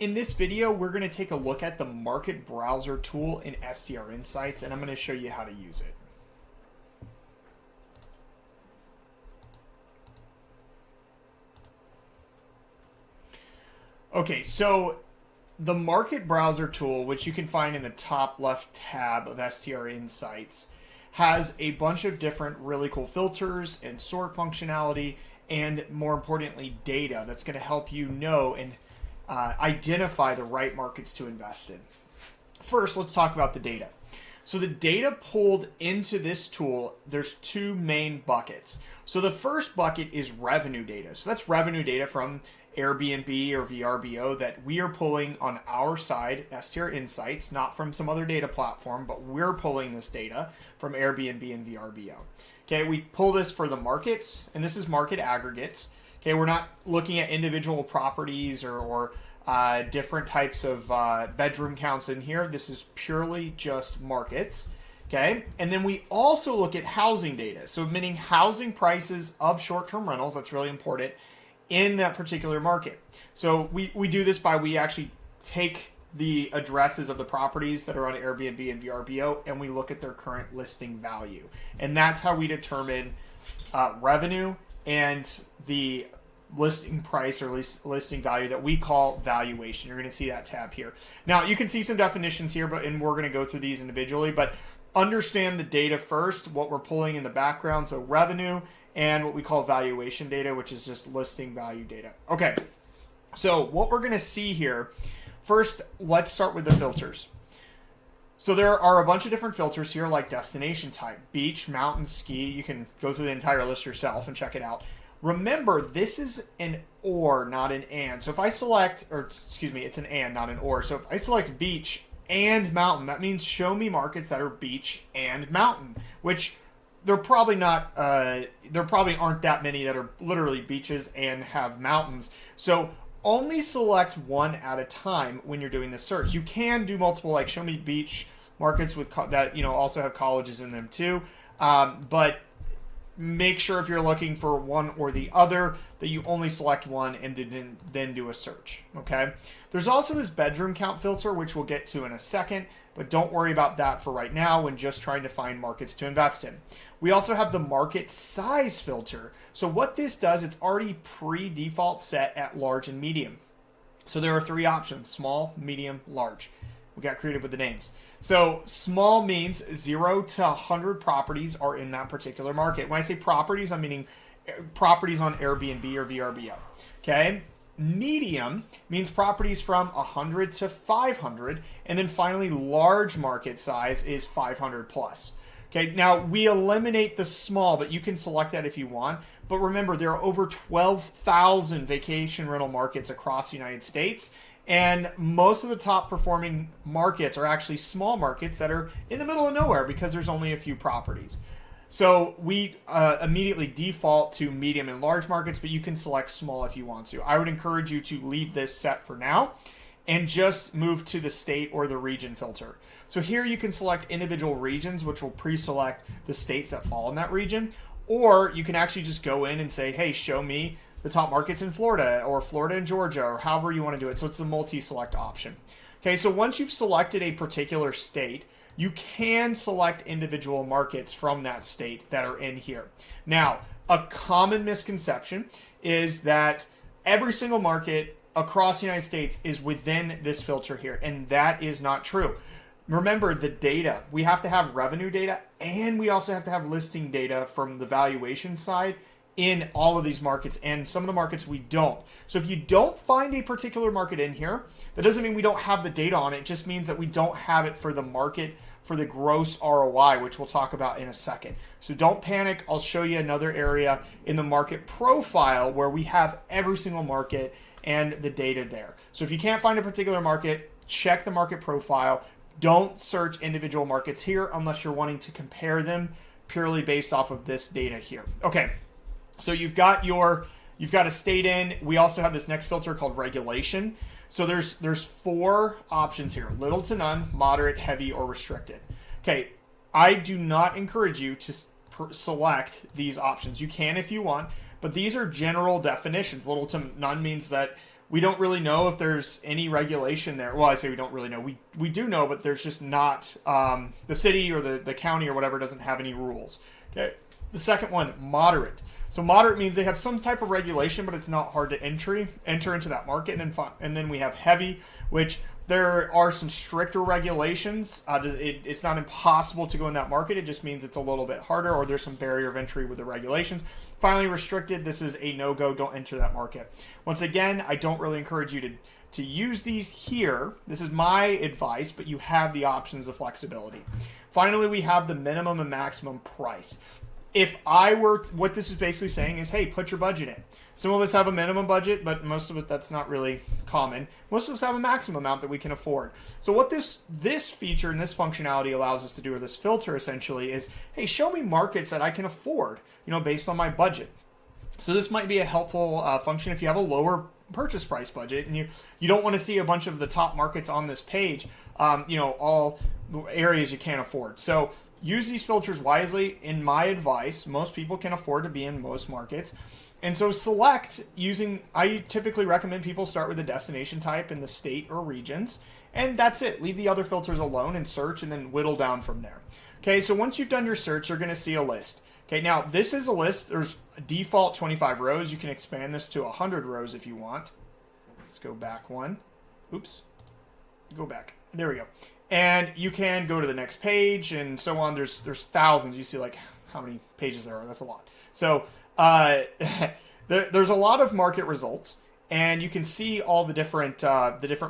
in this video, we're going to take a look at the market browser tool in STR Insights, and I'm going to show you how to use it. Okay, so the market browser tool, which you can find in the top left tab of STR Insights, has a bunch of different really cool filters and sort functionality, and more importantly, data that's going to help you know and identify the right markets to invest in. First, let's talk about the data. So the data pulled into this tool, there's two main buckets. So the first bucket is revenue data. So that's revenue data from Airbnb or VRBO that we are pulling on our side, STR Insights, not from some other data platform, but we're pulling this data from Airbnb and VRBO. Okay, we pull this for the markets, and this is market aggregates. Okay, we're not looking at individual properties or different types of bedroom counts in here. This is purely just markets. Okay, and then we also look at housing data. So meaning housing prices of short-term rentals, that's really important, in that particular market. So we do this by we actually take the addresses of the properties that are on Airbnb and VRBO, and we look at their current listing value. And that's how we determine revenue and the listing price or listing value that we call valuation. You're going to see that tab here. Now, you can see some definitions here, and we're going to go through these individually, but understand the data first, what we're pulling in the background, so revenue, and what we call valuation data, which is just listing value data. Okay, so what we're going to see here, first, let's start with the filters. So there are a bunch of different filters here, like destination type, beach, mountain, ski. You can go through the entire list yourself and check it out. Remember, this is an or, not an and. So if I select, or excuse me, it's an and, not an or. So if I select beach and mountain, that means show me markets that are beach and mountain, which there probably aren't that many that are literally beaches and have mountains. So only select one at a time when you're doing this search. You can do multiple, like show me beach markets with that also have colleges in them too, but make sure if you're looking for one or the other that you only select one and then do a search. Okay. There's also this bedroom count filter, which we'll get to in a second, but don't worry about that for right now when just trying to find markets to invest in. We also have the market size filter. So what this does, it's already pre-default set at large and medium. So there are three options: small, medium, large. We got creative with the names. So small means 0 to 100 properties are in that particular market. When I say properties, I'm meaning properties on Airbnb or VRBO. Okay. Medium means properties from 100 to 500. And then finally, large market size is 500 plus. Okay. Now we eliminate the small, but you can select that if you want. But remember, there are over 12,000 vacation rental markets across the United States. And most of the top performing markets are actually small markets that are in the middle of nowhere because there's only a few properties. So we immediately default to medium and large markets, but you can select small if you want to. I would encourage you to leave this set for now and just move to the state or the region filter. So here you can select individual regions, which will pre-select the states that fall in that region. Or you can actually just go in and say, hey, show me the top markets in Florida or Florida and Georgia, or however you want to do it. So it's the multi-select option. Okay, so once you've selected a particular state, you can select individual markets from that state that are in here. Now, a common misconception is that every single market across the United States is within this filter here, and that is not true. Remember the data. We have to have revenue data, and we also have to have listing data from the valuation side in all of these markets, and some of the markets we don't. So if you don't find a particular market in here, that doesn't mean we don't have the data on it. It just means that we don't have it for the market, for the gross ROI, which we'll talk about in a second. So don't panic. I'll show you another area in the market profile where we have every single market and the data there. So if you can't find a particular market, check the market profile. Don't search individual markets here unless you're wanting to compare them purely based off of this data here. Okay. So you've got a state in. We also have this next filter called regulation. So there's four options here: little to none, moderate, heavy, or restricted. Okay, I do not encourage you to select these options. You can if you want, but these are general definitions. Little to none means that We don't really know if there's any regulation there. Well, I say we don't really know. We do know, but there's just not, the city or the county or whatever doesn't have any rules. Okay. The second one, moderate. So moderate means they have some type of regulation, but it's not hard to enter into that market. And then we have heavy, which there are some stricter regulations. It's not impossible to go in that market. It just means it's a little bit harder, or there's some barrier of entry with the regulations. Finally, restricted. This is a no-go. Don't enter that market. Once again, I don't really encourage you to use these here. This is my advice, but you have the options of flexibility. Finally, we have the minimum and maximum price. If I were, what this is basically saying is, hey, put your budget in. Some of us have a minimum budget, but most of it, that's not really common. Most of us have a maximum amount that we can afford. So what this feature and this functionality allows us to do, or this filter essentially, is, hey, show me markets that I can afford, based on my budget. So this might be a helpful function if you have a lower purchase price budget and you don't want to see a bunch of the top markets on this page, all areas you can't afford. So use these filters wisely. In my advice, most people can afford to be in most markets. And so select I typically recommend people start with the destination type in the state or regions. And that's it. Leave the other filters alone and search, and then whittle down from there. Okay, so once you've done your search, you're going to see a list. Okay, now this is a list. There's a default 25 rows. You can expand this to 100 rows if you want. Let's go back one. Oops. Go back. There we go. And you can go to the next page and so on. There's thousands. You see like how many pages there are. That's a lot. So there's a lot of market results, and you can see all the different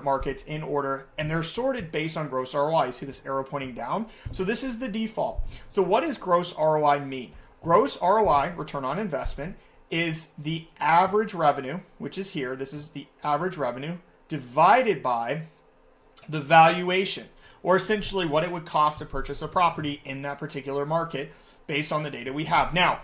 markets in order, and they're sorted based on gross ROI. You see this arrow pointing down. So this is the default. So what does gross ROI mean? Gross ROI, return on investment, is the average revenue, which is here. This is the average revenue divided by the valuation, or essentially what it would cost to purchase a property in that particular market based on the data we have. Now,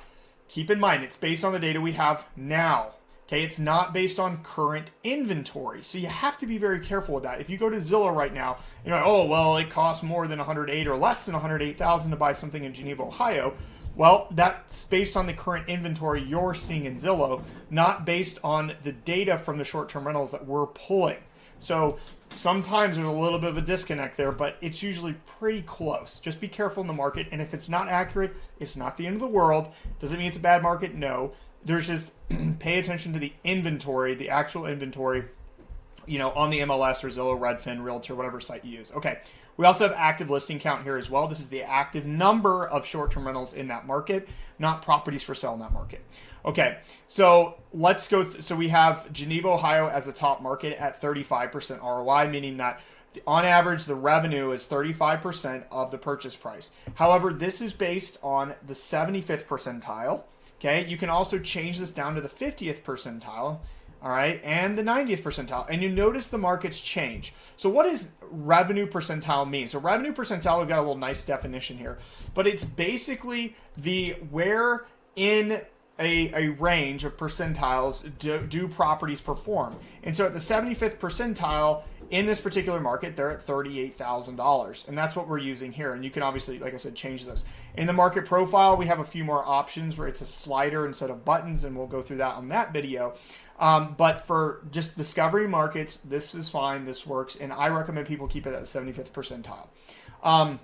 keep in mind, it's based on the data we have now. Okay, it's not based on current inventory. So you have to be very careful with that. If you go to Zillow right now, you're like, oh, well, it costs more than 108 or less than 108,000 to buy something in Geneva, Ohio. Well, that's based on the current inventory you're seeing in Zillow, not based on the data from the short-term rentals that we're pulling. So sometimes there's a little bit of a disconnect there, but it's usually pretty close. Just be careful in the market, and if it's not accurate, it's not the end of the world. Doesn't mean it's a bad market, no. There's just pay attention to the inventory, the actual inventory, on the MLS or Zillow, Redfin, Realtor, whatever site you use. Okay, we also have active listing count here as well. This is the active number of short-term rentals in that market, not properties for sale in that market. Okay, so let's go. So we have Geneva, Ohio as the top market at 35% ROI, meaning that on average, the revenue is 35% of the purchase price. However, this is based on the 75th percentile. Okay, you can also change this down to the 50th percentile, all right, and the 90th percentile. And you notice the markets change. So what does revenue percentile mean? So revenue percentile, we've got a little nice definition here, but it's basically where in a range of percentiles do properties perform. And so at the 75th percentile, in this particular market, they're at $38,000. And that's what we're using here. And you can obviously, like I said, change those. In the market profile, we have a few more options where it's a slider instead of buttons, and we'll go through that on that video. But for just discovery markets, this is fine. This works. And I recommend people keep it at the 75th percentile.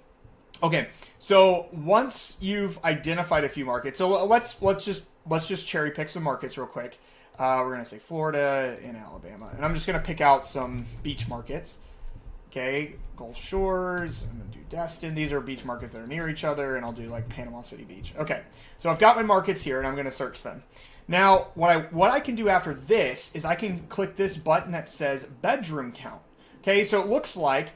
Okay, so once you've identified a few markets, so let's just cherry pick some markets real quick. We're going to say Florida and Alabama. And I'm just going to pick out some beach markets. Okay, Gulf Shores. I'm going to do Destin. These are beach markets that are near each other. And I'll do like Panama City Beach. Okay, so I've got my markets here, and I'm going to search them. Now, what I can do after this is I can click this button that says bedroom count. Okay, so it looks like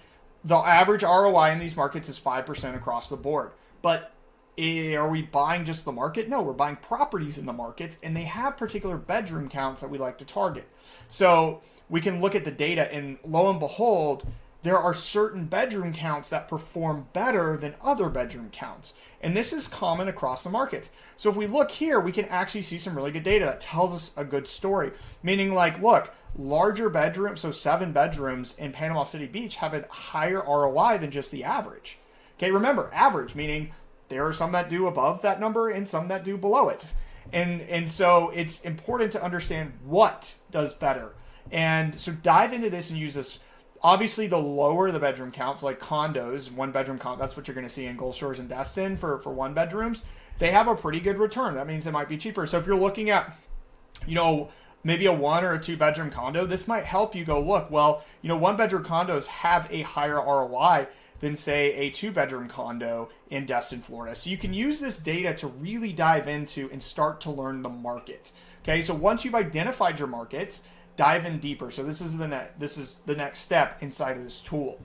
the average ROI in these markets is 5% across the board. But are we buying just the market? No, we're buying properties in the markets, and they have particular bedroom counts that we like to target. So we can look at the data, and lo and behold, there are certain bedroom counts that perform better than other bedroom counts. And this is common across the markets. So if we look here, we can actually see some really good data that tells us a good story. Meaning like, look, larger bedrooms, so 7 bedrooms in Panama City Beach have a higher ROI than just the average. Okay, remember, average, meaning there are some that do above that number and some that do below it. And so it's important to understand what does better. And so dive into this and use this. Obviously, the lower the bedroom counts, like condos, one bedroom count, that's what you're going to see in Gold Shores and Destin for one bedrooms. They have a pretty good return. That means it might be cheaper. So if you're looking at, maybe a 1 or a 2 bedroom condo, this might help you go, look, well, one bedroom condos have a higher ROI than, say, a 2 bedroom condo in Destin, Florida. So you can use this data to really dive into and start to learn the market. Okay, so once you've identified your markets, dive in deeper. So this is the next step inside of this tool.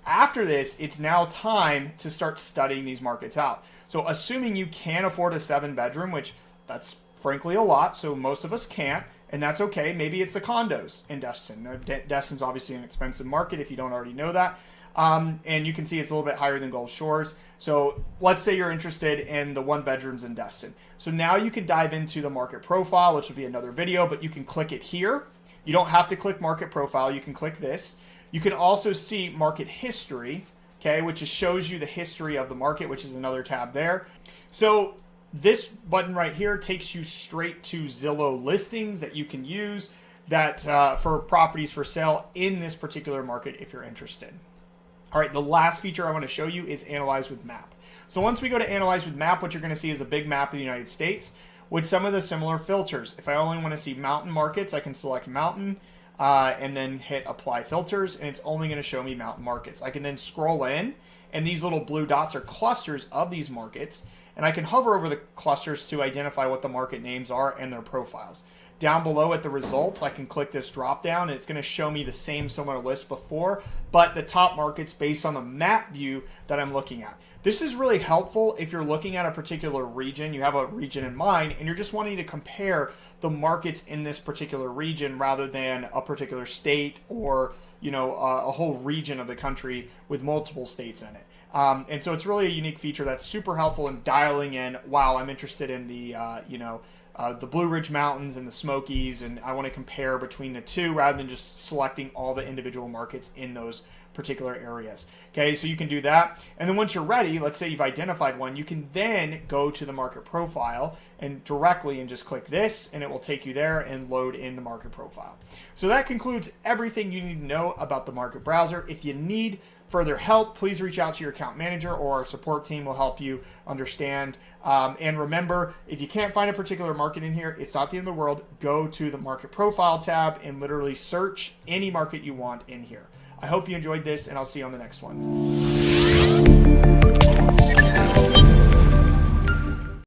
After this, it's now time to start studying these markets out. So assuming you can afford a 7 bedroom, which that's frankly a lot, so most of us can't, and that's okay. Maybe it's the condos in Destin. Destin's obviously an expensive market if you don't already know that. And you can see it's a little bit higher than Gulf Shores. So let's say you're interested in the 1 bedrooms in Destin. So now you can dive into the market profile, which will be another video, but you can click it here. You don't have to click market profile. You can click this. You can also see market history, okay, which just shows you the history of the market, which is another tab there. So this button right here takes you straight to Zillow listings that you can use that for properties for sale in this particular market if you're interested. All right, the last feature I want to show you is Analyze with Map. So once we go to Analyze with Map, what you're going to see is a big map of the United States with some of the similar filters. If I only want to see mountain markets, I can select mountain and then hit Apply Filters, and it's only going to show me mountain markets. I can then scroll in, and these little blue dots are clusters of these markets, and I can hover over the clusters to identify what the market names are and their profiles. Down below at the results, I can click this drop down, and it's going to show me the same similar list before, but the top markets based on the map view that I'm looking at. This is really helpful if you're looking at a particular region, you have a region in mind, and you're just wanting to compare the markets in this particular region rather than a particular state or a whole region of the country with multiple states in it. And so it's really a unique feature that's super helpful in dialing in, wow, I'm interested in the Blue Ridge Mountains and the Smokies, and I want to compare between the two rather than just selecting all the individual markets in those particular areas. Okay, so you can do that. And then once you're ready, let's say you've identified one, you can then go to the market profile and directly and just click this, and it will take you there and load in the market profile. So that concludes everything you need to know about the market browser. If you need further help, please reach out to your account manager, or our support team will help you understand. And remember, if you can't find a particular market in here, it's not the end of the world. Go to the market profile tab and literally search any market you want in here. I hope you enjoyed this, and I'll see you on the next one.